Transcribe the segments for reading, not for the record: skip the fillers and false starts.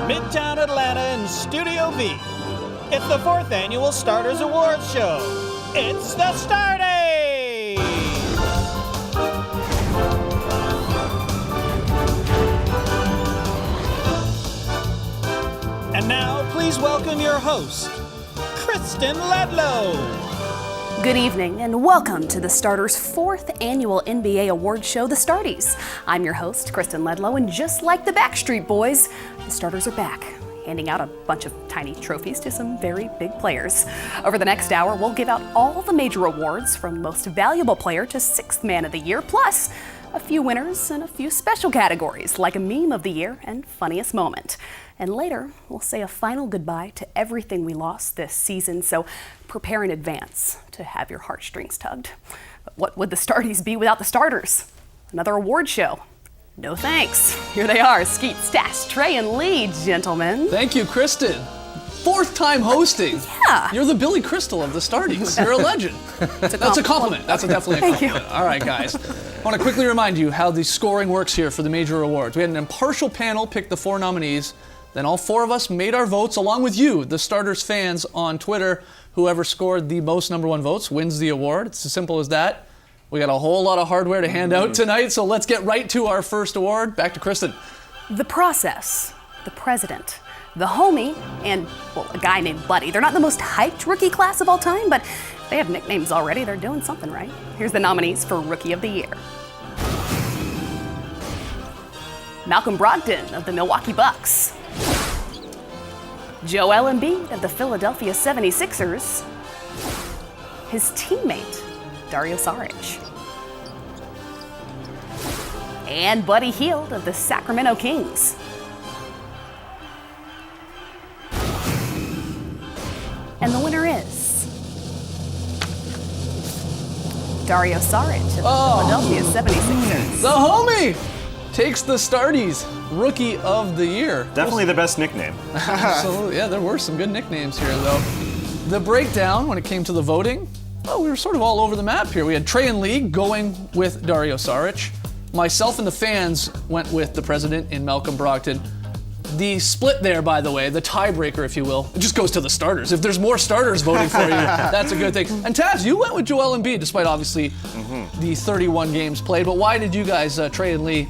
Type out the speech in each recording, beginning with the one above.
Midtown Atlanta in Studio V. It's the 4th annual Starters Awards Show. It's the Starties! And now, please welcome your host, Kristen Ledlow. Good evening and welcome to the Starters' 4th annual NBA award show, the Starties. I'm your host, Kristen Ledlow, and just like the Backstreet Boys, the Starters are back, handing out a bunch of tiny trophies to some very big players. Over the next hour, we'll give out all the major awards from Most Valuable Player to 6th Man of the Year, plus a few winners and a few special categories like a Meme of the Year and Funniest Moment. And later, we'll say a final goodbye to everything we lost this season, so prepare in advance to have your heartstrings tugged. But what would the Starties be without the starters? Another award show? No thanks. Here they are, Skeet, Stash, Trey, and Lee, gentlemen. Thank you, Kristen. 4th time hosting. Yeah. You're the Billy Crystal of the Starties. You're a legend. That's a compliment. That's definitely a compliment. Thank you. All right, guys. I want to quickly remind you how the scoring works here for the major awards. We had an impartial panel pick the 4 nominees. Then all 4 of us made our votes along with you, the Starters fans, on Twitter. Whoever scored the most #1 votes wins the award. It's as simple as that. We got a whole lot of hardware to hand out tonight, so let's get right to our first award. Back to Kristen. The Process, the President, the Homie, and, well, a guy named Buddy. They're not the most hyped rookie class of all time, but they have nicknames already. They're doing something right. Here's the nominees for Rookie of the Year. Malcolm Brogdon of the Milwaukee Bucks. Joel Embiid of the Philadelphia 76ers. His teammate, Dario Saric. And Buddy Hield of the Sacramento Kings. And the winner is Dario Saric of the Philadelphia 76ers. The Homie takes the Starties Rookie of the Year. Definitely the best nickname. Absolutely. Yeah, there were some good nicknames here, though. The breakdown when it came to the voting, well, we were sort of all over the map here. We had Trey and Lee going with Dario Saric. Myself and the fans went with the president in Malcolm Brogdon. The split there, by the way, the tiebreaker, if you will, it just goes to the starters. If there's more starters voting for you, that's a good thing. And Taz, you went with Joel Embiid, despite obviously the 31 games played. But why did you guys, Trey and Lee,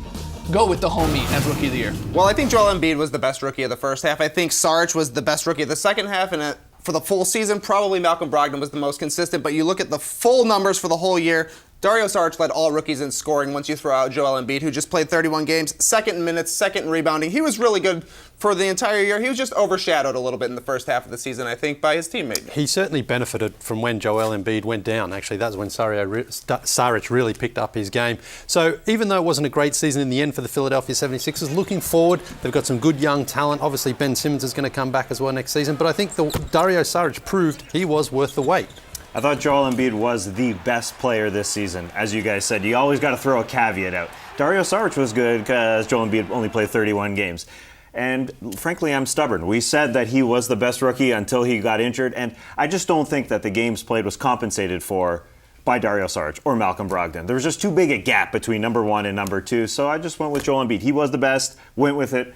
go with the Homie as Rookie of the Year? Well, I think Joel Embiid was the best rookie of the first half. I think Saric was the best rookie of the second half, and for the full season, probably Malcolm Brogdon was the most consistent. But you look at the full numbers for the whole year, Dario Saric led all rookies in scoring once you throw out Joel Embiid, who just played 31 games, second in minutes, second in rebounding. He was really good for the entire year. He was just overshadowed a little bit in the first half of the season, I think, by his teammate. He certainly benefited from when Joel Embiid went down. Actually, that's when Saric really picked up his game. So even though it wasn't a great season in the end for the Philadelphia 76ers, looking forward, they've got some good young talent. Obviously, Ben Simmons is going to come back as well next season. But I think Dario Saric proved he was worth the wait. I thought Joel Embiid was the best player this season. As you guys said, you always got to throw a caveat out. Dario Saric was good because Joel Embiid only played 31 games. And frankly, I'm stubborn. We said that he was the best rookie until he got injured, and I just don't think that the games played was compensated for by Dario Saric or Malcolm Brogdon. There was just too big a gap between #1 and #2, so I just went with Joel Embiid. He was the best, went with it.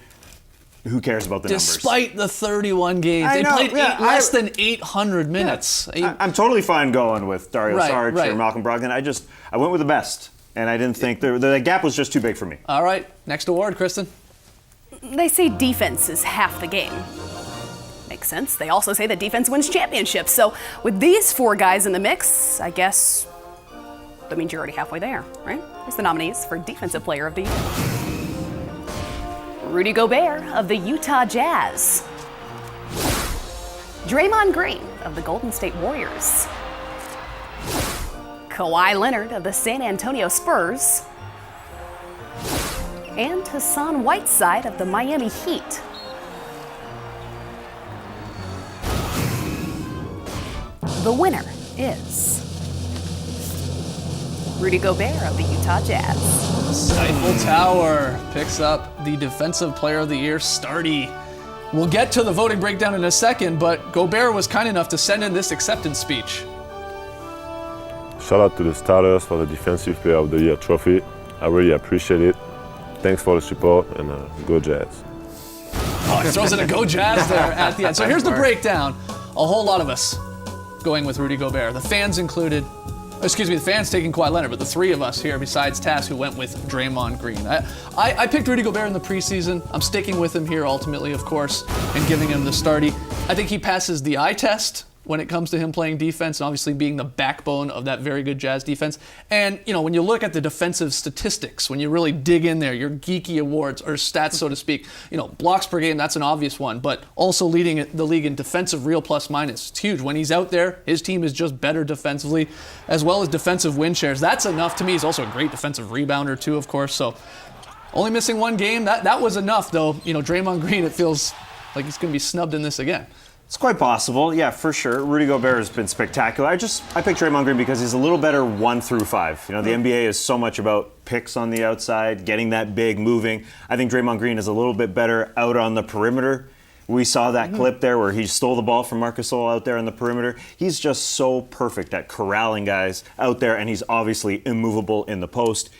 Who cares about the numbers? Despite the 31 games, they played less than 800 minutes. Yeah, I'm totally fine going with Dario Saric or Malcolm Brogdon. I went with the best, and I didn't think the gap was just too big for me. All right, next award, Kristen. They say defense is half the game. Makes sense. They also say that defense wins championships. So with these 4 guys in the mix, I guess that means you're already halfway there, right? Here's the nominees for Defensive Player of the Year. Rudy Gobert of the Utah Jazz. Draymond Green of the Golden State Warriors. Kawhi Leonard of the San Antonio Spurs. And Hassan Whiteside of the Miami Heat. The winner is Rudy Gobert of the Utah Jazz. Eiffel Tower picks up the Defensive Player of the Year, Starty. We'll get to the voting breakdown in a second, but Gobert was kind enough to send in this acceptance speech. Shout out to the Starters for the Defensive Player of the Year trophy. I really appreciate it. Thanks for the support, and go Jazz. Oh, he throws in a go Jazz there at the end. So here's the breakdown. A whole lot of us going with Rudy Gobert. The fans included. Excuse me, the fans taking Kawhi Leonard, but the three of us here, besides Tass, who went with Draymond Green. I picked Rudy Gobert in the preseason. I'm sticking with him here ultimately, of course, and giving him the starty. I think he passes the eye test when it comes to him playing defense and obviously being the backbone of that very good Jazz defense. And, you know, when you look at the defensive statistics, when you really dig in there, your geeky awards or stats, so to speak, you know, blocks per game, that's an obvious one, but also leading the league in defensive real plus minus. It's huge. When he's out there, his team is just better defensively, as well as defensive win shares. That's enough to me. He's also a great defensive rebounder too, of course. So only missing one game. That was enough though. You know, Draymond Green, it feels like he's going to be snubbed in this again. It's quite possible, yeah, for sure. Rudy Gobert has been spectacular. I picked Draymond Green because he's a little better 1 through 5. You know, the NBA is so much about picks on the outside, getting that big, moving. I think Draymond Green is a little bit better out on the perimeter. We saw that clip there where he stole the ball from Marc Gasol out there on the perimeter. He's just so perfect at corralling guys out there, and he's obviously immovable in the post.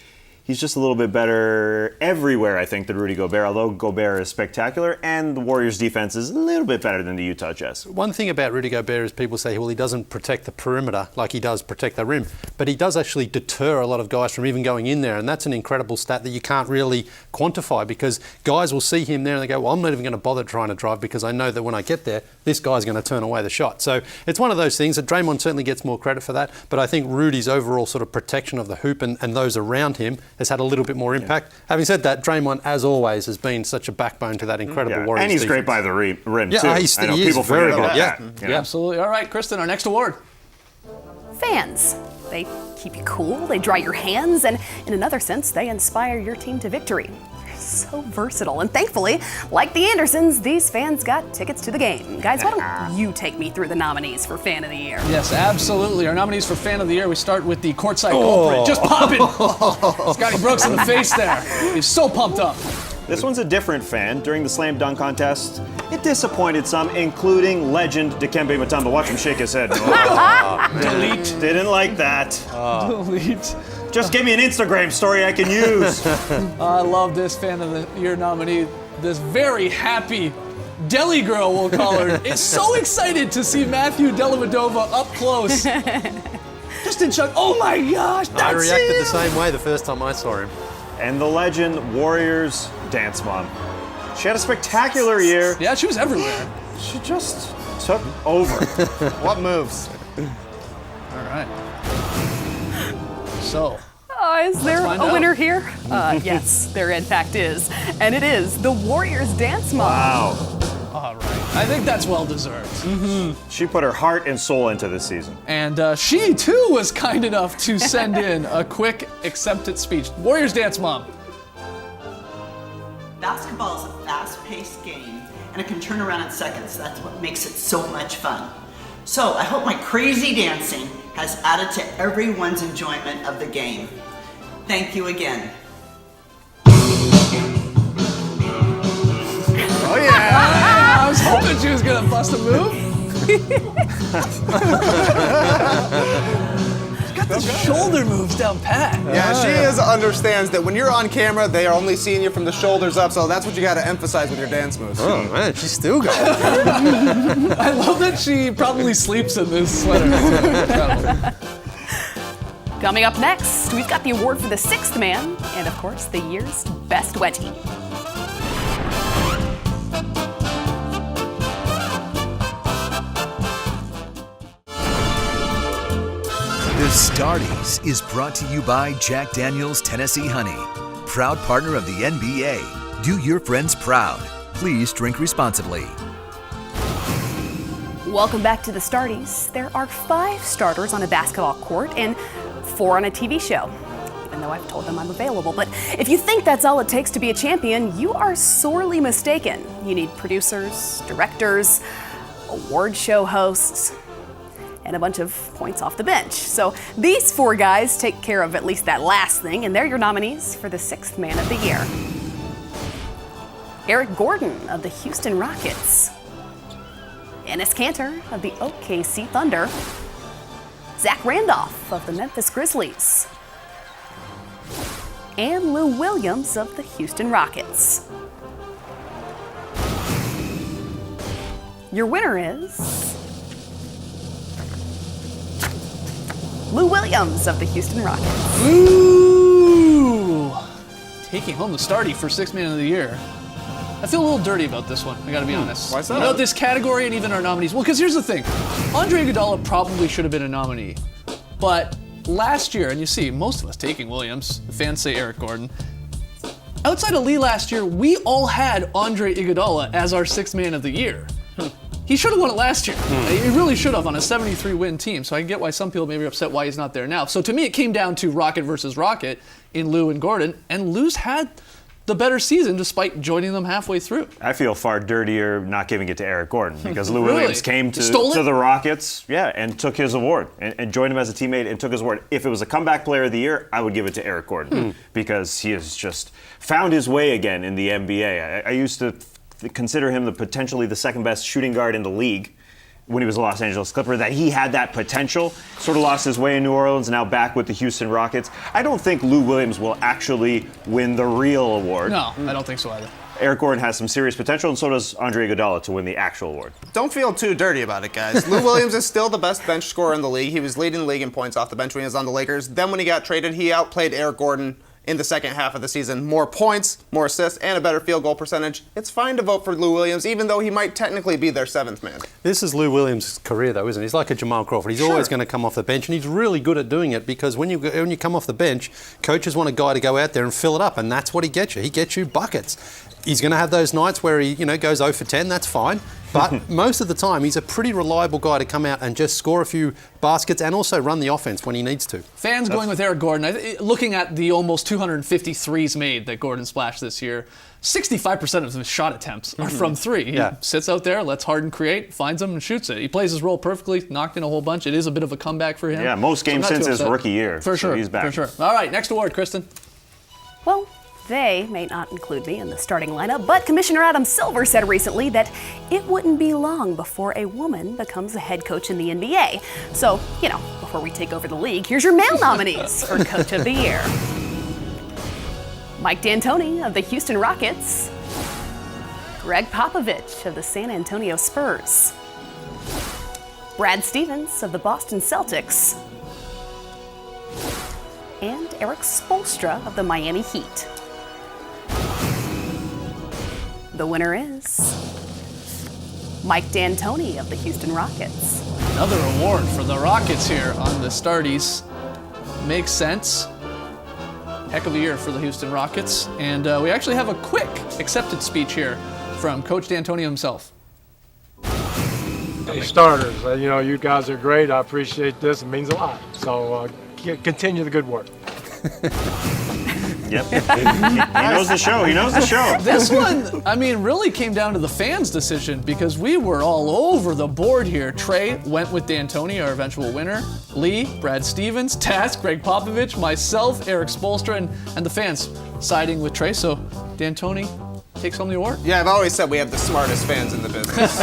He's just a little bit better everywhere, I think, than Rudy Gobert, although Gobert is spectacular, and the Warriors' defense is a little bit better than the Utah Jazz. One thing about Rudy Gobert is people say, well, he doesn't protect the perimeter like he does protect the rim, but he does actually deter a lot of guys from even going in there, and that's an incredible stat that you can't really quantify because guys will see him there and they go, well, I'm not even going to bother trying to drive because I know that when I get there, this guy's going to turn away the shot. So it's one of those things that Draymond certainly gets more credit for that, but I think Rudy's overall sort of protection of the hoop and those around him has had a little bit more impact. Yeah. Having said that, Draymond, as always, has been such a backbone to that incredible Warriors and he's defense. great by the rim, yeah, too. I know people forget about that. Yeah, absolutely. All right, Kristen, our next award. Fans. They keep you cool, they dry your hands, and in another sense, they inspire your team to victory. They're so versatile, and thankfully, like the Andersons, these fans got tickets to the game. Guys, why don't you take me through the nominees for Fan of the Year? Yes, absolutely. Our nominees for Fan of the Year, we start with the courtside culprit. Just popping! Scotty Brooks in the face there. He's so pumped up. This one's a different fan. During the slam dunk contest, it disappointed some, including legend Dikembe Mutombo. Watch him shake his head. Delete. Didn't like that. Delete. Just give me an Instagram story I can use. I love this Fan of the Year nominee. This very happy deli girl, we'll call her, is so excited to see Matthew Dellavedova up close. Just in shock. Oh my gosh, that's I reacted him. the same way the first time I saw him. And the legend Warriors dance mom. She had a spectacular year. Yeah, she was everywhere. She just took over. What moves? All right. So. Is there find a out. winner here? Yes, there in fact is. And it is the Warriors Dance Mom. Wow. All right. I think that's well deserved. She put her heart and soul into this season. And she too was kind enough to send in a quick acceptance speech. Warriors Dance Mom. Basketball is a fast-paced game, and it can turn around in seconds. That's what makes it so much fun. So I hope my crazy dancing has added to everyone's enjoyment of the game. Thank you again. Oh yeah! I was hoping she was gonna bust a move. Got the shoulder moves down pat. Yeah, she understands that when you're on camera, they are only seeing you from the shoulders up, so that's what you got to emphasize with your dance moves. Oh man, she's still going. I love that she probably sleeps in this sweater. Coming up next, we've got the award for the sixth man, and of course, the year's best wedgie. The Starties is brought to you by Jack Daniel's Tennessee Honey, proud partner of the NBA. Do your friends proud. Please drink responsibly. Welcome back to the Starties. There are 5 starters on a basketball court and 4 on a TV show, even though I've told them I'm available. But if you think that's all it takes to be a champion, you are sorely mistaken. You need producers, directors, award show hosts, and a bunch of points off the bench. So these 4 guys take care of at least that last thing, and they're your nominees for the 6th Man of the Year. Eric Gordon of the Houston Rockets, Enes Kanter of the OKC Thunder, Zach Randolph of the Memphis Grizzlies, and Lou Williams of the Houston Rockets. Your winner is Lou Williams of the Houston Rockets. Ooh! Taking home the Startie for Sixth Man of the Year. I feel a little dirty about this one, I gotta be honest. Why is that? About this category and even our nominees. Well, because here's the thing. Andre Iguodala probably should have been a nominee. But last year, and you see, most of us taking Williams, the fans say Eric Gordon. Outside of Lee last year, we all had Andre Iguodala as our Sixth Man of the Year. He should have won it last year. He really should have on a 73-win team, so I can get why some people may be upset why he's not there now. So to me, it came down to Rocket versus Rocket in Lou and Gordon, and Lou's had the better season despite joining them halfway through. I feel far dirtier not giving it to Eric Gordon because Lou Really? Williams came to the Rockets, and took his award and joined him as a teammate and took his award. If it was a comeback player of the year, I would give it to Eric Gordon because he has just found his way again in the NBA. I used to consider him potentially the second best shooting guard in the league when he was a Los Angeles Clipper, that he had that potential, sort of lost his way in New Orleans, now back with the Houston Rockets. I don't think Lou Williams will actually win the real award. No, I don't think so either. Eric Gordon has some serious potential, and so does Andre Iguodala to win the actual award. Don't feel too dirty about it, guys. Lou Williams is still the best bench scorer in the league. He was leading the league in points off the bench when he was on the Lakers. Then when he got traded, he outplayed Eric Gordon in the second half of the season. More points, more assists, and a better field goal percentage. It's fine to vote for Lou Williams, even though he might technically be their seventh man. This is Lou Williams' career, though, isn't it? He's like a Jamal Crawford. He's always going to come off the bench, and he's really good at doing it because when you come off the bench, coaches want a guy to go out there and fill it up, and that's what he gets you. He gets you buckets. He's going to have those nights where he, goes 0 for 10. That's fine. But most of the time, he's a pretty reliable guy to come out and just score a few baskets and also run the offense when he needs to. Fans going with Eric Gordon. Looking at the almost 250 threes made that Gordon splashed this year, 65% of his shot attempts are from three. He sits out there, lets Harden create, finds them, and shoots it. He plays his role perfectly, knocked in a whole bunch. It is a bit of a comeback for him. Yeah, most games since his rookie year. For sure, he's back. For sure. All right, next award, Kristen. Well, they may not include me in the starting lineup, but Commissioner Adam Silver said recently that it wouldn't be long before a woman becomes a head coach in the NBA. So, before we take over the league, here's your male nominees for Coach of the Year. Mike D'Antoni of the Houston Rockets, Greg Popovich of the San Antonio Spurs, Brad Stevens of the Boston Celtics, and Eric Spoelstra of the Miami Heat. The winner is Mike D'Antoni of the Houston Rockets. Another award for the Rockets here on the Starties. Makes sense. Heck of a year for the Houston Rockets. And we actually have a quick acceptance speech here from Coach D'Antoni himself. Hey, starters, you guys are great. I appreciate this. It means a lot. So continue the good work. Yep. He knows the show. He knows the show. This one, really came down to the fans' decision because we were all over the board here. Trey went with D'Antoni, our eventual winner. Lee, Brad Stevens, Taz, Greg Popovich, myself, Eric Spoelstra, and the fans siding with Trey. So D'Antoni takes home the award. Yeah, I've always said we have the smartest fans in the business.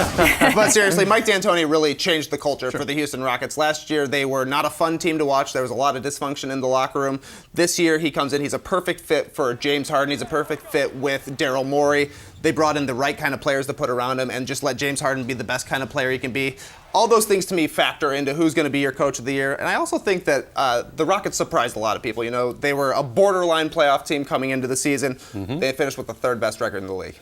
But seriously, Mike D'Antoni really changed the culture for the Houston Rockets. Last year, they were not a fun team to watch. There was a lot of dysfunction in the locker room. This year, he comes in. He's a perfect fit for James Harden. He's a perfect fit with Daryl Morey. They brought in the right kind of players to put around him and just let James Harden be the best kind of player he can be. All those things to me factor into who's going to be your coach of the year. And I also think that the Rockets surprised a lot of people. They were a borderline playoff team coming into the season. They finished with the third best record in the league.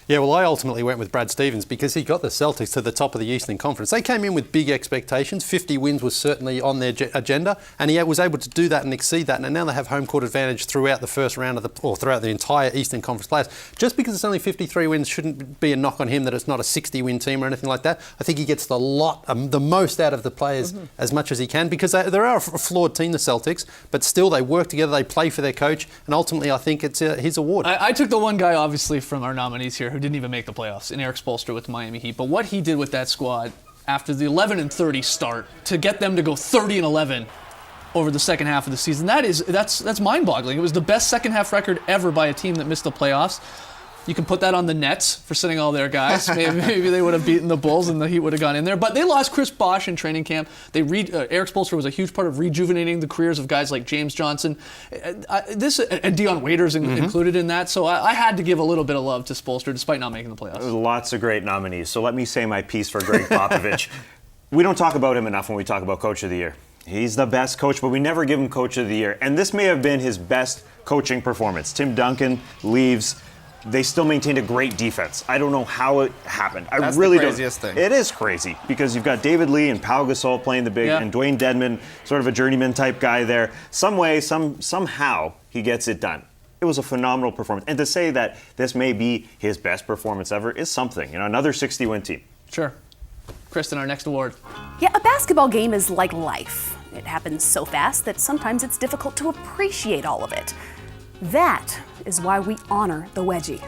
Yeah, well, I ultimately went with Brad Stevens because he got the Celtics to the top of the Eastern Conference. They came in with big expectations. 50 wins was certainly on their agenda, and he was able to do that and exceed that. And now they have home court advantage throughout the first round throughout the entire Eastern Conference playoffs. Just because it's only 53 wins shouldn't be a knock on him that it's not a 60-win team or anything like that. I think he gets the most out of the players as much as he can because they are a flawed team, the Celtics, but still they work together, they play for their coach, and ultimately I think it's his award. I took the one guy, obviously, from our nominees here who didn't even make the playoffs, in Eric Spoelstra with the Miami Heat. But what he did with that squad after the 11-30 start to get them to go 30-11 over the second half of the season, that's mind-boggling. It was the best second half record ever by a team that missed the playoffs. You can put that on the Nets for sitting all their guys. Maybe they would have beaten the Bulls and the Heat would have gone in there. But they lost Chris Bosh in training camp. Eric Spoelstra was a huge part of rejuvenating the careers of guys like James Johnson. And Dion Waiters included in that. So I had to give a little bit of love to Spoelstra despite not making the playoffs. There's lots of great nominees. So let me say my piece for Greg Popovich. We don't talk about him enough when we talk about Coach of the Year. He's the best coach, but we never give him Coach of the Year. And this may have been his best coaching performance. Tim Duncan leaves. They still maintained a great defense. I don't know how it happened. That's really the craziest thing. It is crazy because you've got David Lee and Pau Gasol playing the big, and Dwayne Dedmon, sort of a journeyman type guy there. Somehow he gets it done. It was a phenomenal performance. And to say that this may be his best performance ever is something. Another 60-win team. Sure. Kristen, our next award. Yeah, a basketball game is like life. It happens so fast that sometimes it's difficult to appreciate all of it. That is why we honor the wedgie.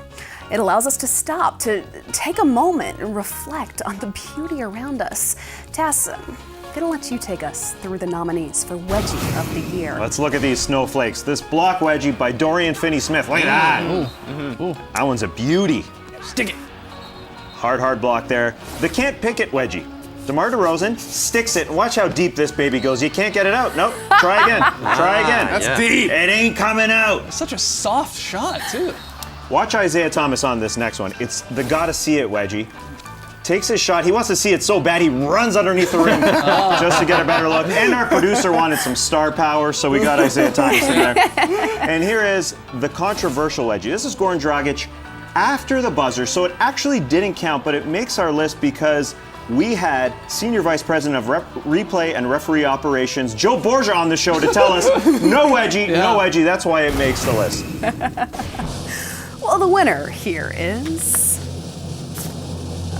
It allows us to stop, to take a moment and reflect on the beauty around us. Tass, I'm gonna let you take us through the nominees for Wedgie of the Year. Let's look at these snowflakes. This block wedgie by Dorian Finney-Smith. Look at that. Ooh. That one's a beauty. Stick it. Hard block there. The can't pick it wedgie. DeMar DeRozan sticks it. Watch how deep this baby goes. You can't get it out. Nope. Try again. Try again. That's deep. It ain't coming out. Such a soft shot, too. Watch Isaiah Thomas on this next one. It's the gotta see it wedgie. Takes his shot. He wants to see it so bad he runs underneath the rim just to get a better look. And our producer wanted some star power, so we got Isaiah Thomas in there. And here is the controversial wedgie. This is Goran Dragic after the buzzer, so it actually didn't count, but it makes our list because we had Senior Vice President of Replay and Referee Operations, Joe Borgia, on the show to tell us no wedgie, no wedgie. That's why it makes the list. Well, the winner here is...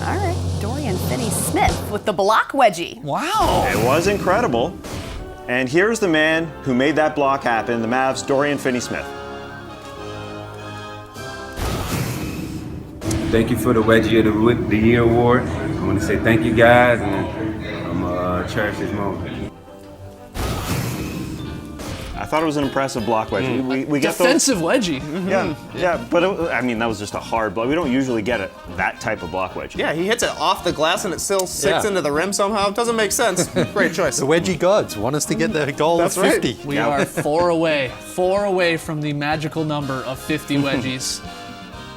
all right, Dorian Finney-Smith with the block wedgie. Wow. It was incredible. And here's the man who made that block happen, the Mavs, Dorian Finney-Smith. Thank you for the Wedgie of the Year award. I want to say thank you guys, and I'm gonna cherish this moment. I thought it was an impressive block wedgie. We get Defensive wedgie. Yeah, but that was just a hard block. We don't usually get that type of block wedgie. Yeah, he hits it off the glass and it still sticks into the rim somehow. It doesn't make sense. Great choice. The wedgie gods want us to get the goal of 50. We are 4 away from the magical number of 50 wedgies.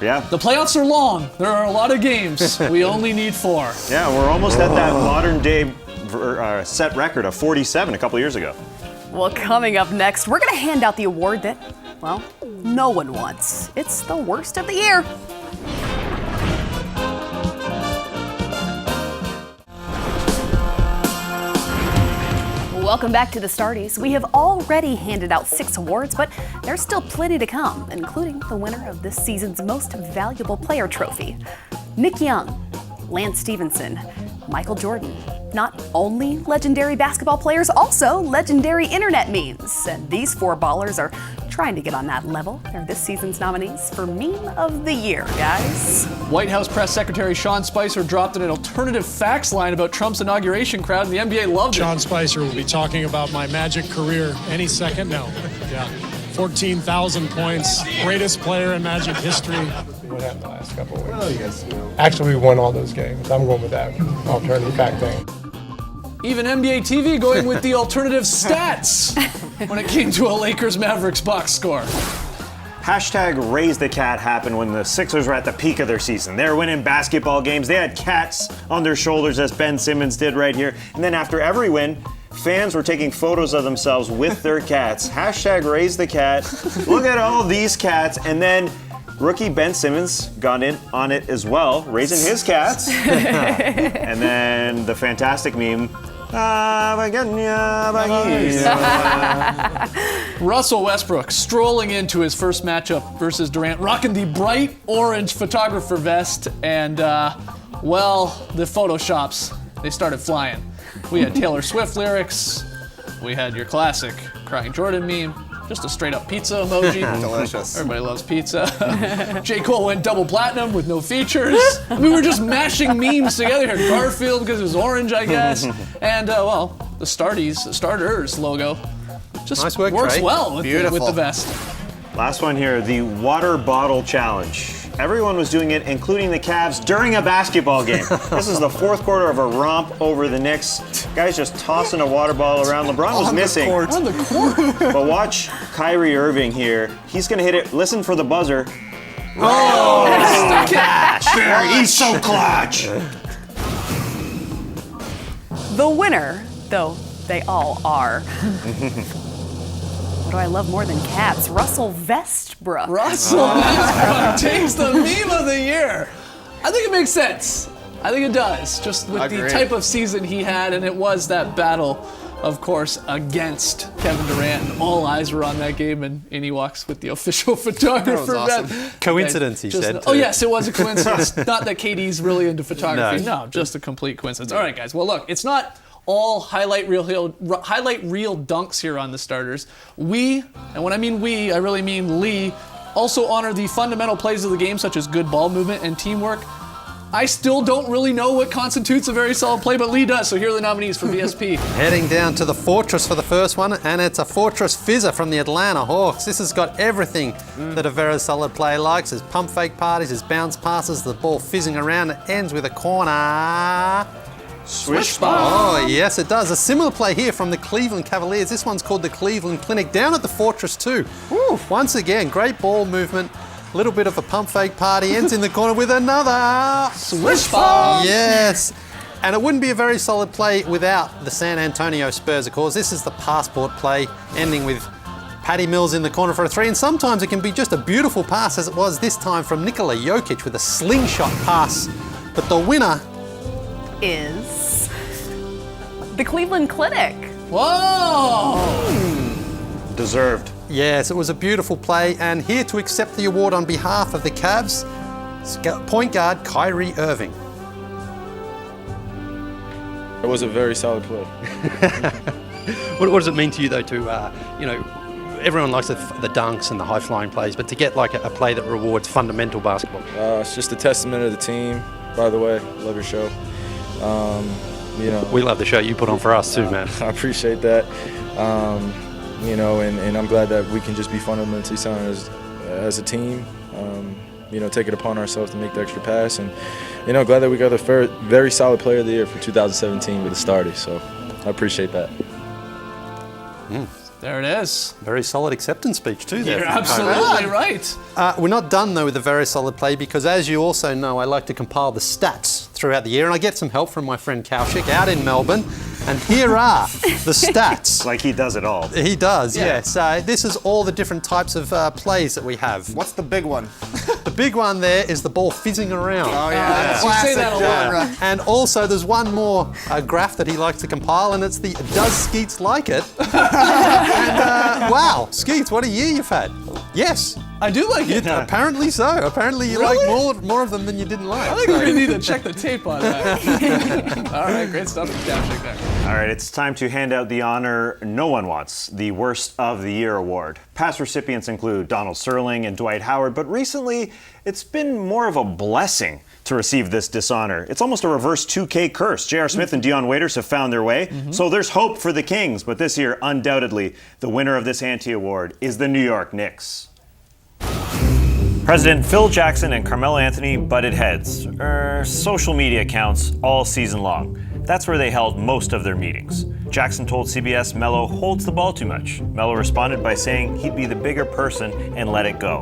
Yeah. The playoffs are long. There are a lot of games. We only need 4. Yeah, we're almost at that modern day set record of 47 a couple years ago. Well, coming up next, we're gonna hand out the award that, well, no one wants. It's the worst of the year. Welcome back to the Starties. We have already handed out 6 awards, but there's still plenty to come, including the winner of this season's Most Valuable Player trophy. Nick Young, Lance Stevenson, Michael Jordan. Not only legendary basketball players, also legendary internet memes. And these 4 ballers are trying to get on that level. They're this season's nominees for Meme of the Year, guys. White House Press Secretary Sean Spicer dropped an alternative facts line about Trump's inauguration crowd, and the NBA loved it. Sean Spicer will be talking about my Magic career any second now. Yeah, 14,000 points, greatest player in Magic history. What happened the last couple of weeks? Well, you guys know. Actually, we won all those games. I'm going with that alternative fact thing. Even NBATV going with the alternative stats when it came to a Lakers-Mavericks box score. Hashtag Raise the Cat happened when the Sixers were at the peak of their season. They were winning basketball games. They had cats on their shoulders, as Ben Simmons did right here. And then after every win, fans were taking photos of themselves with their cats. Hashtag Raise the Cat. Look at all these cats. And then rookie Ben Simmons got in on it as well, raising his cats. And then the fantastic meme, Russell Westbrook strolling into his first matchup versus Durant, rocking the bright orange photographer vest, and well, the photoshops, they started flying. We had Taylor Swift lyrics, we had your classic crying Jordan meme, just a straight up pizza emoji. Delicious. Everybody loves pizza. J. Cole went double platinum with no features. We were just mashing memes together here. Garfield because it was orange, I guess. And well, the Starties, the Starters logo just nice work, works Trey. well with the vest. Last one here, the water bottle challenge. Everyone was doing it, including the Cavs, during a basketball game. This is the fourth quarter of a romp over the Knicks. Guys just tossing a water bottle around. LeBron was missing. On the court. But watch Kyrie Irving here. He's going to hit it. Listen for the buzzer. Oh, He's so clutch. The winner, though they all are. What do I love more than Cavs? Russell Westbrook. Russell Westbrook takes the meme of the year. I think it makes sense. I think it does. Just with the type of season he had, and it was that battle, of course, against Kevin Durant. And all eyes were on that game, and in he walks with the official photographer. That was awesome. Coincidence, he said. Oh, yes, it was a coincidence. Not that KD's really into photography. No, just a complete coincidence. All right, guys. Well, look, it's not all highlight reel dunks here on the Starters. We, and when I mean we, I really mean Lee, also honor the fundamental plays of the game, such as good ball movement and teamwork. I still don't really know what constitutes a very solid play, but Lee does, so here are the nominees for VSP. Heading down to the Fortress for the first one, and it's a Fortress Fizzer from the Atlanta Hawks. This has got everything that a very solid player likes. His pump fake parties, his bounce passes, the ball fizzing around. It ends with a corner. Swish Oh, yes, it does. A similar play here from the Cleveland Cavaliers. This one's called the Cleveland Clinic, down at the Fortress too. Once again, great ball movement. Little bit of a pump fake party, ends in the corner with another Swish ball. Yes. And it wouldn't be a very solid play without the San Antonio Spurs, of course. This is the passport play, ending with Patty Mills in the corner for a three. And sometimes it can be just a beautiful pass, as it was this time from Nikola Jokic with a slingshot pass. But the winner Is the Cleveland Clinic. Whoa! Deserved. Yes, it was a beautiful play, and here to accept the award on behalf of the Cavs, point guard Kyrie Irving. It was a very solid play. What does it mean to you, though, to, everyone likes the dunks and the high-flying plays, but to get like a play that rewards fundamental basketball? It's just a testament of the team, by the way. Love your show. We love the show you put on for us too, man. I appreciate that. And I'm glad that we can just be fundamentally sound as a team. Take it upon ourselves to make the extra pass, and glad that we got a very solid player of the year for 2017 with the Starties. So I appreciate that. There it is. Very solid acceptance speech too there. You're absolutely right. We're not done though with a very solid play, because as you also know, I like to compile the stats throughout the year, and I get some help from my friend Kaushik out in Melbourne. And here are the stats. Like he does it all. He does, yes. This is all the different types of plays that we have. What's the big one? The big one there is the ball fizzing around. Oh, yeah. You say that a lot. Right. And also there's one more graph that he likes to compile, and it's the Does Skeets Like It? And wow, Skeets, what a year you've had. Yes. I do like it. Apparently so. Apparently you like more of them than you didn't like. I think we really need to check the tape on that. All right, great stuff from Kaushik there. All right, it's time to hand out the honor no one wants, the Worst of the Year award. Past recipients include Donald Sterling and Dwight Howard, but recently it's been more of a blessing to receive this dishonor. It's almost a reverse 2K curse. J.R. Smith and Dion Waiters have found their way, so there's hope for the Kings. But this year, undoubtedly, the winner of this anti-award is the New York Knicks. President Phil Jackson and Carmelo Anthony butted heads, social media accounts all season long. That's where they held most of their meetings. Jackson told CBS Melo holds the ball too much. Melo responded by saying he'd be the bigger person and let it go.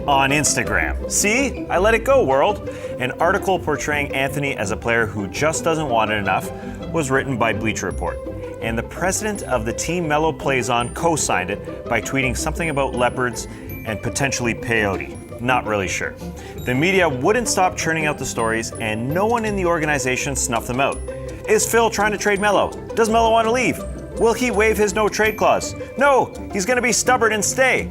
On Instagram. See? I let it go, world. An article portraying Anthony as a player who just doesn't want it enough was written by Bleacher Report. And the president of the team Melo plays on co-signed it by tweeting something about leopards and potentially peyote. Not really sure. The media wouldn't stop churning out the stories, and no one in the organization snuffed them out. Is Phil trying to trade Melo? Does Melo want to leave? Will he waive his no-trade clause? No, he's going to be stubborn and stay.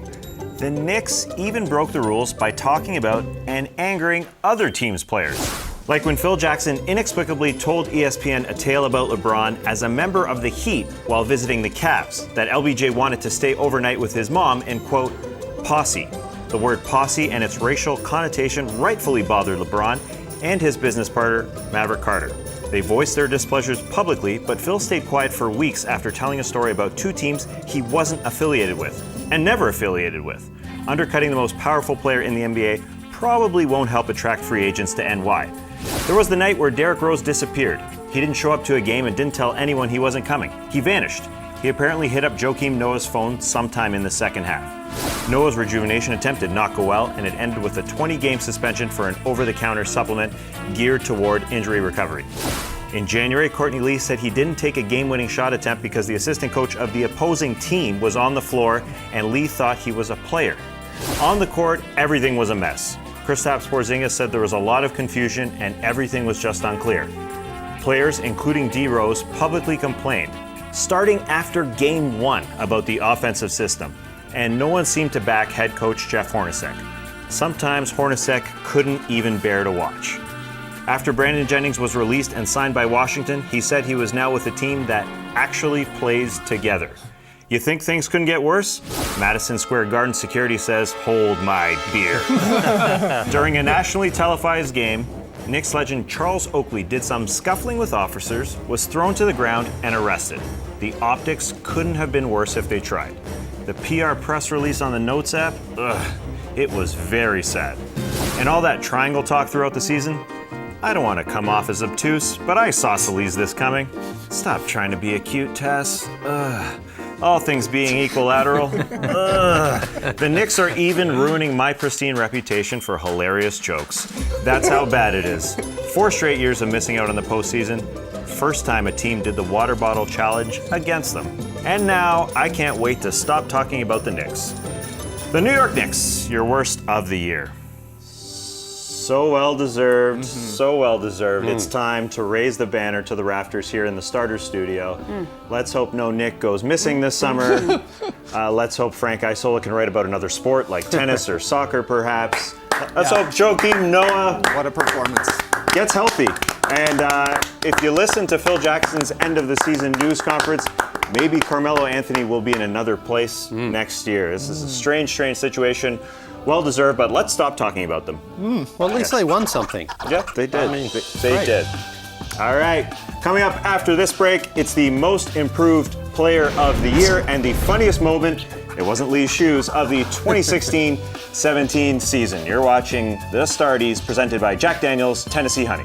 The Knicks even broke the rules by talking about and angering other teams' players. Like when Phil Jackson inexplicably told ESPN a tale about LeBron as a member of the Heat while visiting the Cavs, that LBJ wanted to stay overnight with his mom and, quote, posse. The word posse and its racial connotation rightfully bothered LeBron and his business partner, Maverick Carter. They voiced their displeasures publicly, but Phil stayed quiet for weeks after telling a story about two teams he wasn't affiliated with, and never affiliated with. undercutting the most powerful player in the NBA probably won't help attract free agents to NY. There was the night where Derrick Rose disappeared. He didn't show up to a game and didn't tell anyone he wasn't coming. He vanished. He apparently hit up Joakim Noah's phone sometime in the second half. Noah's rejuvenation attempt did not go well, and it ended with a 20-game suspension for an over-the-counter supplement geared toward injury recovery. In January, Courtney Lee said he didn't take a game-winning shot attempt because the assistant coach of the opposing team was on the floor and Lee thought he was a player. On the court, everything was a mess. Kristaps Porzingis said there was a lot of confusion and everything was just unclear. Players, including D. Rose, publicly complained, starting after Game 1, about the offensive system, and no one seemed to back head coach Jeff Hornacek. Sometimes Hornacek couldn't even bear to watch. After Brandon Jennings was released and signed by Washington, he said he was now with a team that actually plays together. You think things couldn't get worse? Madison Square Garden security says, hold my beer. During a nationally televised game, Knicks legend Charles Oakley did some scuffling with officers, was thrown to the ground, and arrested. The optics couldn't have been worse if they tried. The PR press release on the Notes app, it was very sad. And all that triangle talk throughout the season? I don't want to come off as obtuse, but I saw Celise this coming. Stop trying to be a cute, Tess. All things being equilateral. The Knicks are even ruining my pristine reputation for hilarious jokes. That's how bad it is. 4 straight years of missing out on the postseason. First time a team did the water bottle challenge against them. And now I can't wait to stop talking about the Knicks. The New York Knicks, your worst of the year. So well deserved, so well deserved. It's time to raise the banner to the rafters here in the Starters studio. Let's hope no Nick goes missing this summer. Let's hope Frank Isola can write about another sport like tennis or soccer perhaps. Let's hope Joakim Noah, What a performance. gets healthy. And if you listen to Phil Jackson's end of the season news conference, maybe Carmelo Anthony will be in another place next year. This is a strange, strange situation. Well deserved, but let's stop talking about them. Well, at least they won something. Yeah, they did. I mean, they did. All right. Coming up after this break, it's the most improved player of the year and the funniest moment, it wasn't Lee's shoes, of the 2016-17 season. You're watching The Starties, presented by Jack Daniel's Tennessee Honey.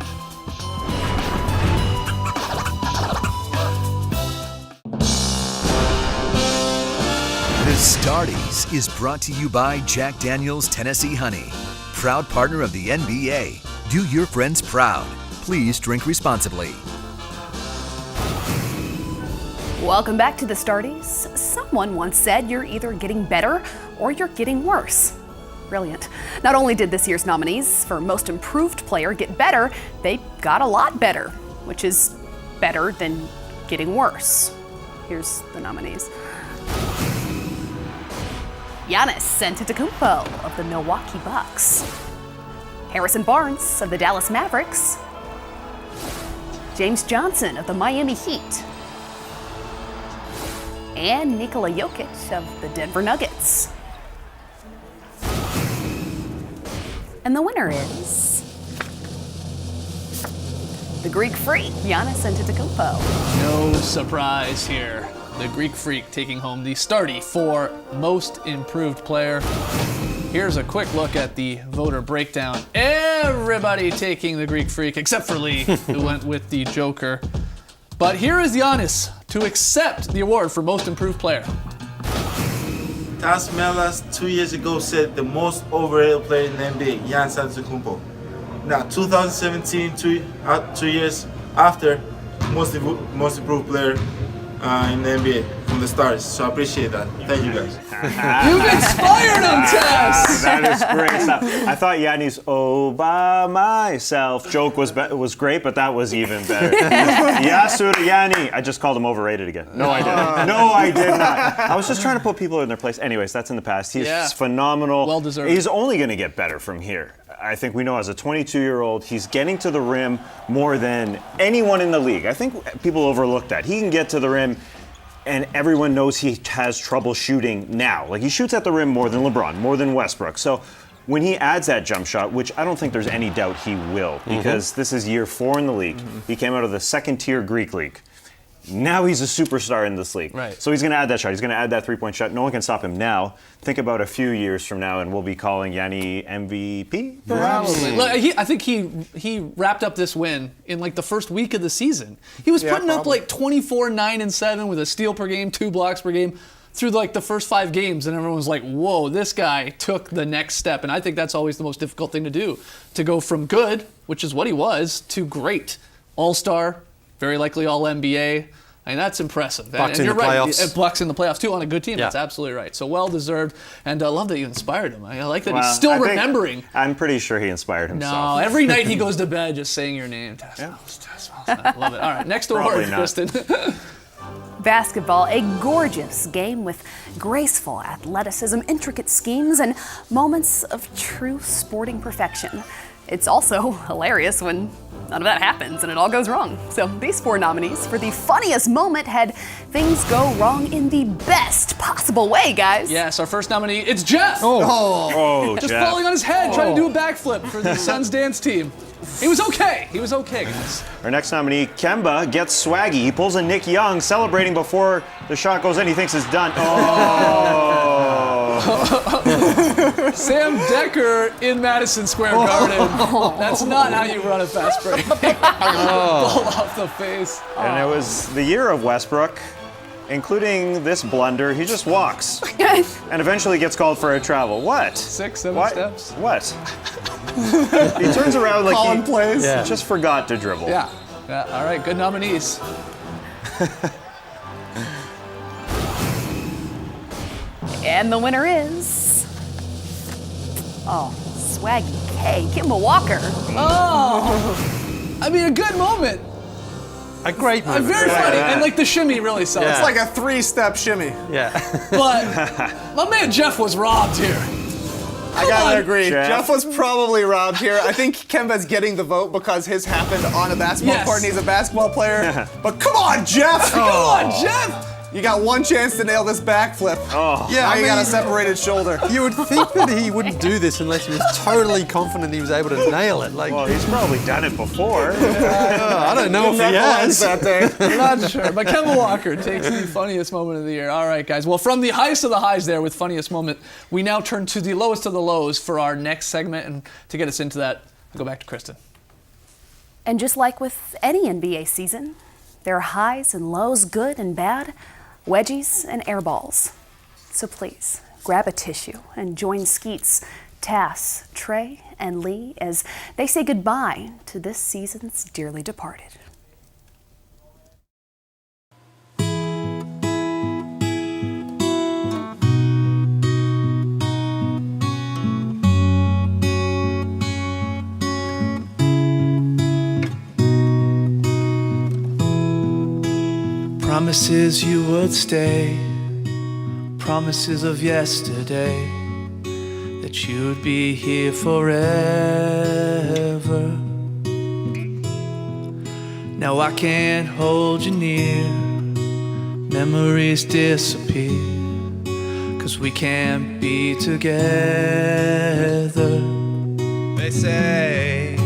The Starties is brought to you by Jack Daniel's Tennessee Honey, proud partner of the NBA. Do your friends proud. Please drink responsibly. Welcome back to the Starties. Someone once said you're either getting better or you're getting worse. Brilliant. Not only did this year's nominees for Most Improved Player get better, they got a lot better, which is better than getting worse. Here's the nominees. Giannis Antetokounmpo of the Milwaukee Bucks. Harrison Barnes of the Dallas Mavericks. James Johnson of the Miami Heat. And Nikola Jokic of the Denver Nuggets. And the winner is the Greek Freak, Giannis Antetokounmpo. No surprise here. The Greek Freak taking home the Startie for Most Improved Player. Here's a quick look at the voter breakdown. Everybody taking the Greek Freak, except for Lee, who went with the Joker. But here is Giannis to accept the award for Most Improved Player. Tas Melas 2 years ago said the most overrated player in the NBA, Giannis Antetokounmpo. Now 2017, 2 years after, most improved player in the NBA from the Stars. So I appreciate that. Thank you guys. You've inspired him, Tess! That is great stuff. I thought Yanni's "Oh by myself" joke was great, but that was even better. Yasur Yanni. I just called him overrated again. No, I didn't. No, I did not. I was just trying to put people in their place. Anyways, that's in the past. He's phenomenal. Well deserved. He's only going to get better from here. I think we know as a 22-year-old, he's getting to the rim more than anyone in the league. I think people overlook that. He can get to the rim, and everyone knows he has trouble shooting now. Like, he shoots at the rim more than LeBron, more than Westbrook. So when he adds that jump shot, which I don't think there's any doubt he will, because this is year 4 in the league. He came out of the second-tier Greek league. Now he's a superstar in this league. Right. So he's going to add that shot. He's going to add that three-point shot. No one can stop him now. Think about a few years from now, and we'll be calling Yanni MVP, perhaps? Probably. Like, I think he wrapped up this win in like the first week of the season. He was putting up like 24, 9, and 7 with a steal per game, 2 blocks per game through like the first 5 games, and everyone was like, whoa, this guy took the next step. And I think that's always the most difficult thing to do, to go from good, which is what he was, to great. All-star, very likely All-NBA. I mean, that's impressive. Bucks and in you're the right. playoffs. Bucks in the playoffs, too, on a good team. Yeah. That's absolutely right. So well-deserved. And I love that you inspired him. I like that Well, he's still I think- remembering. I'm pretty sure he inspired himself. No, every night he goes to bed just saying your name. I love it. All right, next award, Probably not. Kristen. Basketball, a gorgeous game with graceful athleticism, intricate schemes, and moments of true sporting perfection. It's also hilarious when none of that happens and it all goes wrong. So these 4 nominees for the funniest moment had things go wrong in the best possible way, guys. Yes, our first nominee, it's Jeff. Oh, Just Jeff. falling on his head, trying to do a backflip for the Suns dance team. He was okay. He was okay, guys. Our next nominee, Kemba, gets swaggy. He pulls a Nick Young, celebrating before the shot goes in. He thinks it's done. Oh! Sam Decker in Madison Square Garden. That's not how you run a fast break. Ball off the face. And it was the year of Westbrook, including this blunder. He just walks and eventually gets called for a travel. What? 6, 7 What? steps. What? He turns around like Calling he plays. Yeah. just forgot to dribble. Yeah. All right, good nominees. And the winner is... Swaggy K, Kemba Walker. Oh! I mean, a good moment. A great moment. Very funny. And like the shimmy really sells. Yeah. It's like a 3-step shimmy. Yeah. But my man Jeff was robbed here. I gotta agree. Jeff. Jeff was probably robbed here. I think Kemba's getting the vote because his happened on a basketball Yes. court and he's a basketball player. But come on, Jeff! Come on, Jeff! You got one chance to nail this backflip. Oh. Yeah, Now I you got a mean- separated shoulder. You would think that he wouldn't do this unless he was totally confident he was able to nail it. Like, Well, he's probably done it before. I don't know if he Knuckleheads has. that day. I'm not sure. But Kemba Walker takes the funniest moment of the year. All right, guys. Well, from the highest of the highs there with funniest moment, we now turn to the lowest of the lows for our next segment. And to get us into that, I'll go back to Kristen. And just like with any NBA season, there are highs and lows, good and bad, wedgies and air balls. So please, grab a tissue and join Skeets, Tass, Trey, and Lee as they say goodbye to this season's dearly departed. Promises you would stay, promises of yesterday, that you'd be here forever. Now I can't hold you near, memories disappear, 'cause we can't be together. They say,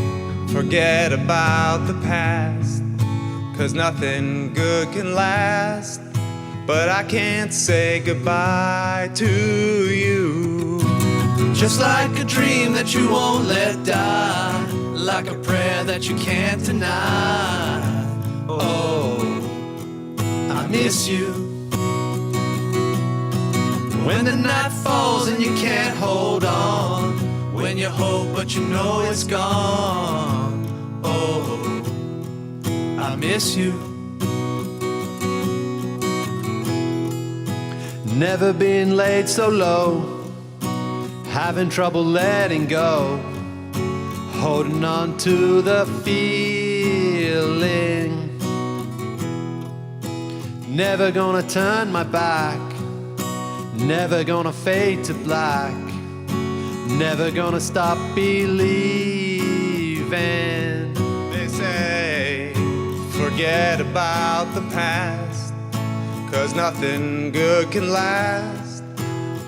forget about the past, 'cause nothing good can last. But I can't say goodbye to you. Just like a dream that you won't let die, like a prayer that you can't deny. Oh, I miss you. When the night falls and you can't hold on, when you hope but you know it's gone. Oh, I miss you. Never been laid so low, having trouble letting go, holding on to the feeling. Never gonna turn my back, never gonna fade to black, never gonna stop believing. They say, forget about the past, 'cause nothing good can last.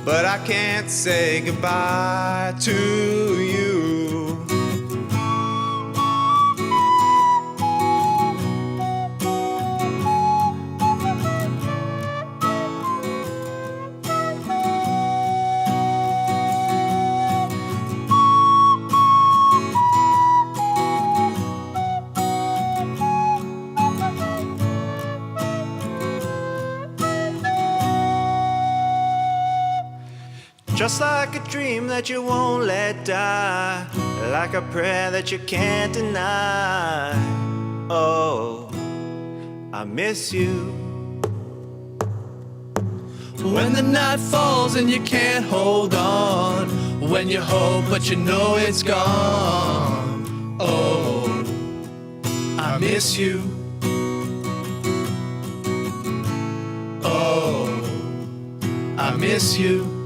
But I can't say goodbye to you. just like a dream that you won't let die, like a prayer that you can't deny. Oh, I miss you. When the night falls and you can't hold on, when you hope but you know it's gone. Oh, I miss you. Oh, I miss you.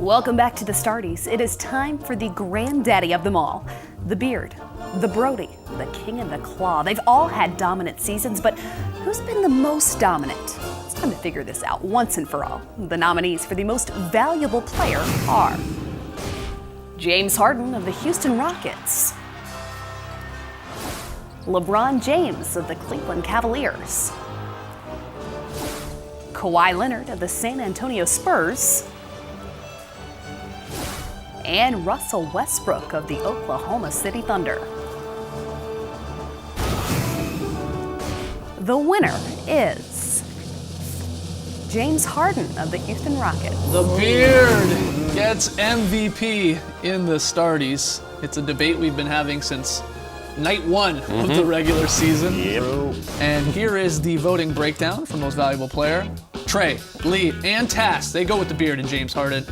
Welcome back to the Starties. It is time for the granddaddy of them all, the Beard, the Brody, the King and the Claw. They've all had dominant seasons, but who's been the most dominant? It's time to figure this out once and for all. The nominees for the most valuable player are James Harden of the Houston Rockets, LeBron James of the Cleveland Cavaliers, Kawhi Leonard of the San Antonio Spurs, and Russell Westbrook of the Oklahoma City Thunder. The winner is James Harden of the Houston Rockets. The Beard gets MVP in the Starties. It's a debate we've been having since night one of the regular season. And here is the voting breakdown for most valuable player. Trey, Lee, and Tass, they go with the Beard and James Harden.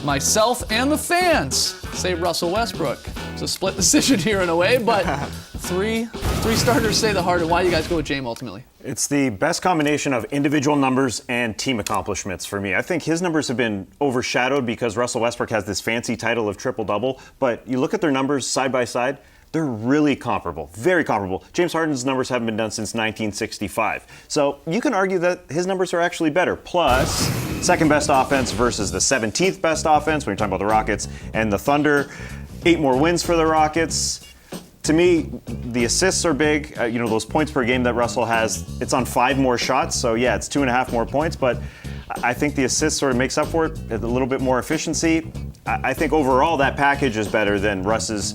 Myself and the fans say Russell Westbrook. It's a split decision here in a way, but three starters say the Harden. Why do you guys go with James ultimately? It's the best combination of individual numbers and team accomplishments for me. I think his numbers have been overshadowed because Russell Westbrook has this fancy title of triple-double, but you look at their numbers side by side, they're really comparable, very comparable. James Harden's numbers haven't been done since 1965. So you can argue that his numbers are actually better. Plus, second best offense versus the 17th best offense when you're talking about the Rockets and the Thunder. 8 more wins for the Rockets. To me, the assists are big. Those points per game that Russell has, it's on 5 more shots. So yeah, it's 2.5 more points, but I think the assist sort of makes up for it, a little bit more efficiency. I think overall that package is better than Russ's,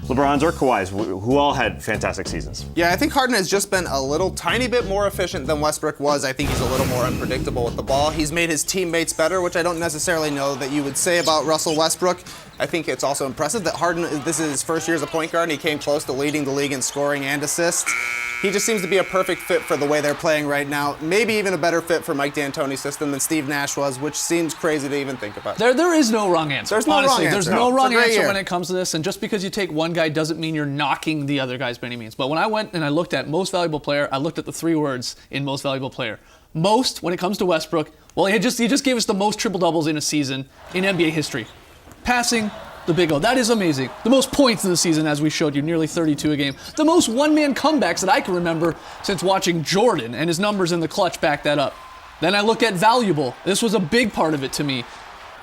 LeBron's, or Kawhi's, who all had fantastic seasons. Yeah, I think Harden has just been a little tiny bit more efficient than Westbrook was. I think he's a little more unpredictable with the ball. He's made his teammates better, which I don't necessarily know that you would say about Russell Westbrook. I think it's also impressive that Harden, this is his first year as a point guard, and he came close to leading the league in scoring and assists. He just seems to be a perfect fit for the way they're playing right now. Maybe even a better fit for Mike D'Antoni's system than Steve Nash was, which seems crazy to even think about. There is no wrong answer. There's no wrong answer. There's no wrong answer when it comes to this, and just because you take one guy doesn't mean you're knocking the other guys by any means. But when I went and I looked at most valuable player, I looked at the 3 words in most valuable player. Most, when it comes to Westbrook, well, he just gave us the most triple doubles in a season in NBA history. Passing, the big O. That is amazing. The most points in the season, as we showed you, nearly 32 a game. The most one-man comebacks that I can remember since watching Jordan, and his numbers in the clutch back that up. Then I look at valuable. This was a big part of it to me.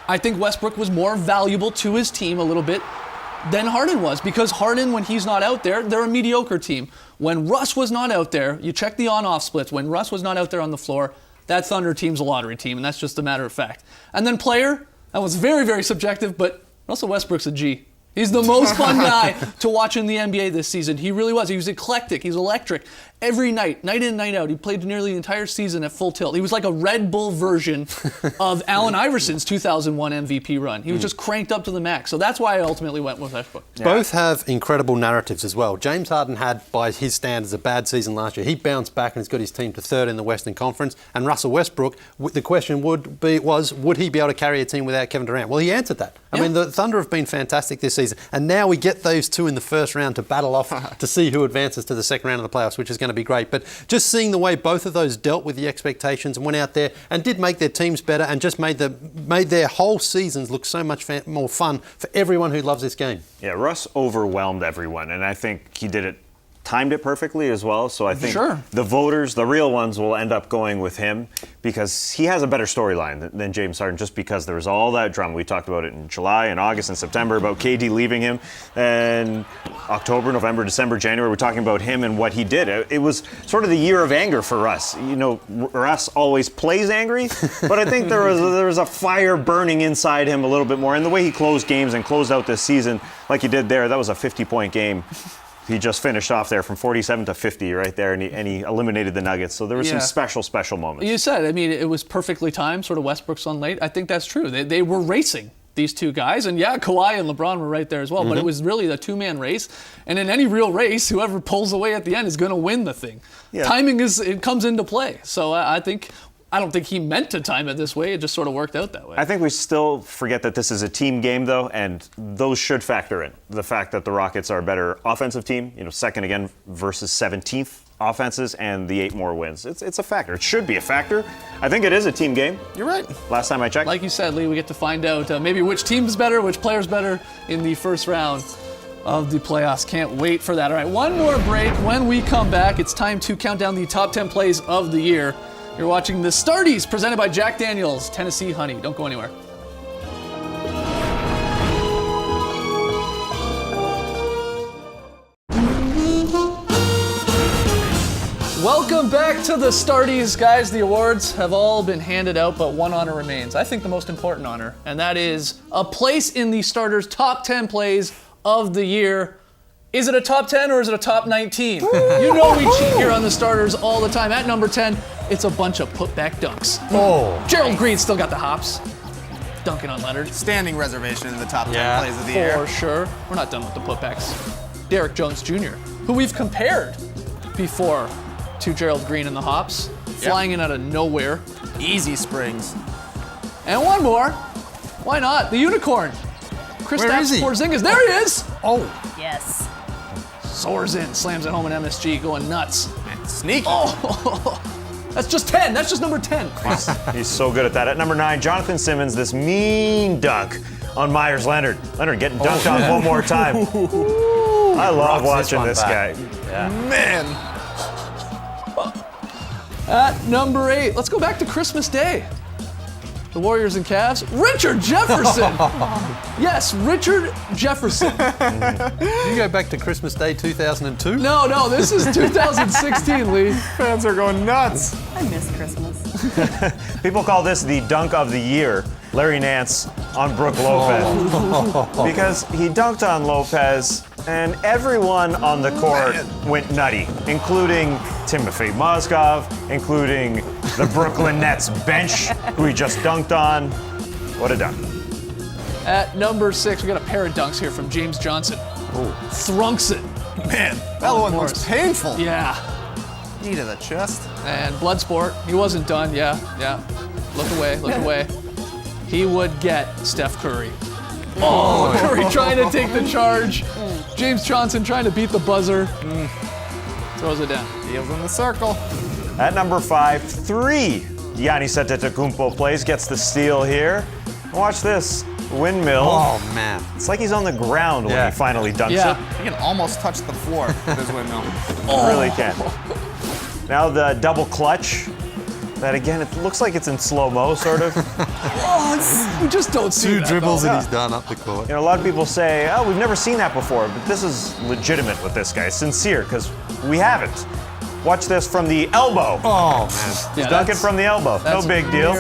I think Westbrook was more valuable to his team a little bit than Harden was, because Harden, when he's not out there, they're a mediocre team. When Russ was not out there, you check the on-off splits. When Russ was not out there on the floor, that Thunder team's a lottery team, and that's just a matter of fact. And then player, that was very, very subjective, but Russell Westbrook's a G. He's the most fun guy to watch in the NBA this season. He really was. He was eclectic. He's electric. Every night, night in, night out, he played nearly the entire season at full tilt. He was like a Red Bull version of Allen Iverson's 2001 MVP run. He was just cranked up to the max. So that's why I ultimately went with Westbrook. Yeah. Both have incredible narratives as well. James Harden had, by his standards, a bad season last year. He bounced back and has got his team to 3rd in the Western Conference. And Russell Westbrook, the question would he be able to carry a team without Kevin Durant? Well, he answered that. I mean, the Thunder have been fantastic this season. And now we get those 2 in the first round to battle off to see who advances to the second round of the playoffs, which is going to be great. But just seeing the way both of those dealt with the expectations and went out there and did make their teams better and just made their whole seasons look so much more fun for everyone who loves this game. Yeah, Russ overwhelmed everyone, and I think he did it timed it perfectly as well. So I think Sure. the voters, the real ones, will end up going with him because he has a better storyline than James Harden, just because there was all that drama. We talked about it in July and August and September about KD leaving him. And October, November, December, January, we're talking about him and what he did. It was sort of the year of anger for us. You know, Russ always plays angry, but I think there was a fire burning inside him a little bit more. And the way he closed games and closed out this season like he did there, that was a 50-point game. He just finished off there from 47 to 50 right there, and he eliminated the Nuggets. So there were some special moments. You said, I mean, it was perfectly timed, sort of Westbrook's on late. I think that's true. They were racing, these two guys. And yeah, Kawhi and LeBron were right there as well. But it was really a two-man race. And in any real race, whoever pulls away at the end is going to win the thing. Yeah. Timing it comes into play. So I don't think he meant to time it this way. It just sort of worked out that way. I think we still forget that this is a team game, though, and those should factor in. The fact that the Rockets are a better offensive team, second again versus 17th offenses, and the 8 more wins. It's a factor. It should be a factor. I think it is a team game. You're right. Last time I checked. Like you said, Lee, we get to find out maybe which team's better, which player's better in the first round of the playoffs. Can't wait for that. All right, one more break. When we come back, it's time to count down the top 10 plays of the year. You're watching the Starties, presented by Jack Daniels, Tennessee Honey. Don't go anywhere. Welcome back to the Starties, guys. The awards have all been handed out, but one honor remains. I think the most important honor, and that is a place in the Starters' top 10 plays of the year. Is it a top 10 or is it a top 19? You know we cheat here on the Starters all the time. At number 10, it's a bunch of putback dunks. Gerald Green still got the hops. Dunking on Leonard. Standing reservation in the top 10 plays of the year. For sure. We're not done with the putbacks. Derek Jones Jr., who we've compared before to Gerald Green in the hops, flying in out of nowhere. Easy springs. And one more. Why not? The unicorn. Kristaps Porzingis. There he is. Yes. Soars in, slams it home in MSG, going nuts. Man, sneaky. That's just 10. That's just number 10. He's so good at that. At number 9, Jonathan Simmons, this mean dunk on Myers Leonard. Leonard getting dunked on one more time. I love watching this guy. Yeah. Man. At number 8, let's go back to Christmas Day. The Warriors and Cavs. Richard Jefferson! Yes, Richard Jefferson. You go back to Christmas Day 2002? No, this is 2016, Lee. Fans are going nuts. I miss Christmas. People call this the dunk of the year. Larry Nance on Brook Lopez. Because he dunked on Lopez, and everyone on the court went nutty, including Timothy Mozgov, including the Brooklyn Nets bench, who he just dunked on. What a dunk. At number 6, we got a pair of dunks here from James Johnson. Thrunks it. Man, that one looks painful. Yeah. Knee to the chest. And Bloodsport, he wasn't done. Yeah. Look away. He would get Steph Curry. Curry trying to take the charge. James Johnson trying to beat the buzzer. Throws it down. Deals in the circle. At number 5, 3 Giannis Antetokounmpo plays, gets the steal here. Watch this. Windmill. Oh, man. It's like he's on the ground when he finally dunks it. He can almost touch the floor with his windmill. Really can. Now the double clutch. That again, it looks like it's in slow-mo, sort of. We just don't see Two that, dribbles though. and he's done up the court. A lot of people say, oh, we've never seen that before, but this is legitimate with this guy, sincere, because we haven't. Watch this from the elbow. Oh, man. He's dunking from the elbow. No big deal.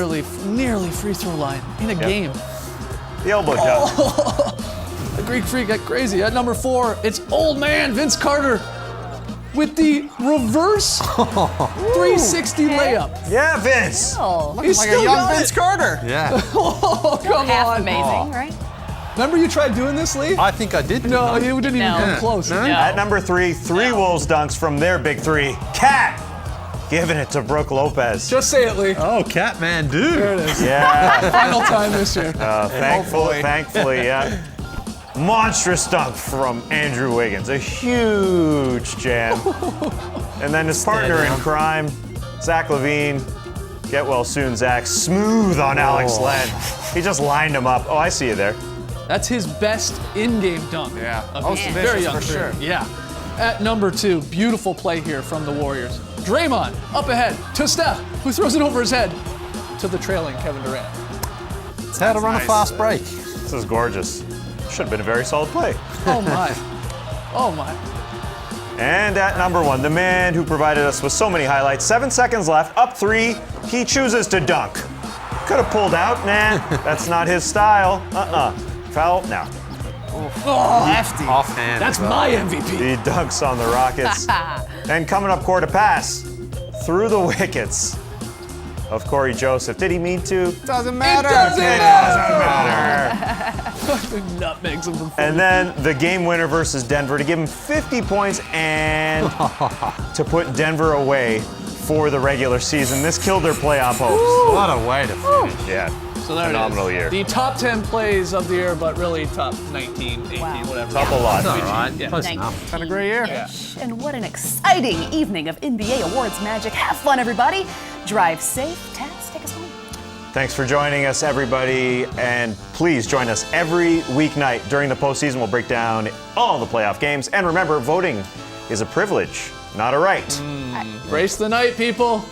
Nearly free throw line in a game. The elbow dunk. The Greek Freak got crazy. At number 4, it's old man Vince Carter with the reverse 360 layup. Yeah, Vince. He's like still a young got Vince it. Carter. Yeah. Come on. Amazing, right? Remember you tried doing this, Lee? I think I did. No, you didn't even come close. No? At number 3, 3 Wolves dunks from their big 3. Cat giving it to Brook Lopez. Just say it, Lee. Oh, Catman, dude. There it is. Yeah. Final time this year. Thankfully, yeah. Monstrous dunk from Andrew Wiggins. A huge jam. And then his partner in crime, Zach LaVine. Get well soon, Zach. Smooth on Alex Len. He just lined him up. Oh, I see you there. That's his best in-game dunk. Yeah. Of Most his ambitious very young for career. sure. Yeah. at number 2. Beautiful play here from the Warriors. Draymond up ahead to Steph, who throws it over his head to the trailing Kevin Durant. It's how to run a fast break. This is gorgeous. Should have been a very solid play. Oh my. Oh my. And at number 1, the man who provided us with so many highlights. 7 seconds left, up 3. He chooses to dunk. Could have pulled out. Nah, that's not his style. Foul now. Oh, Hefty. Offhand. that's my MVP. He dunks on the Rockets. And coming up court, a pass through the wickets of Corey Joseph. Did he mean to? Doesn't matter. It doesn't matter. Nutmegs him from 40. And then the game winner versus Denver to give him 50 points and to put Denver away for the regular season. This killed their playoff hopes. What a way to finish. Yeah. So there phenomenal it is. year. The top 10 plays of the year, but really top 19, 18, whatever. Top a lot. All right. Yeah. Close enough. Had a great year. Yeah. And what an exciting evening of NBA awards magic. Have fun, everybody. Drive safe. Taz, take us home. Thanks for joining us, everybody. And please join us every weeknight during the postseason. We'll break down all the playoff games. And remember, voting is a privilege, not a right. Brace the night, people.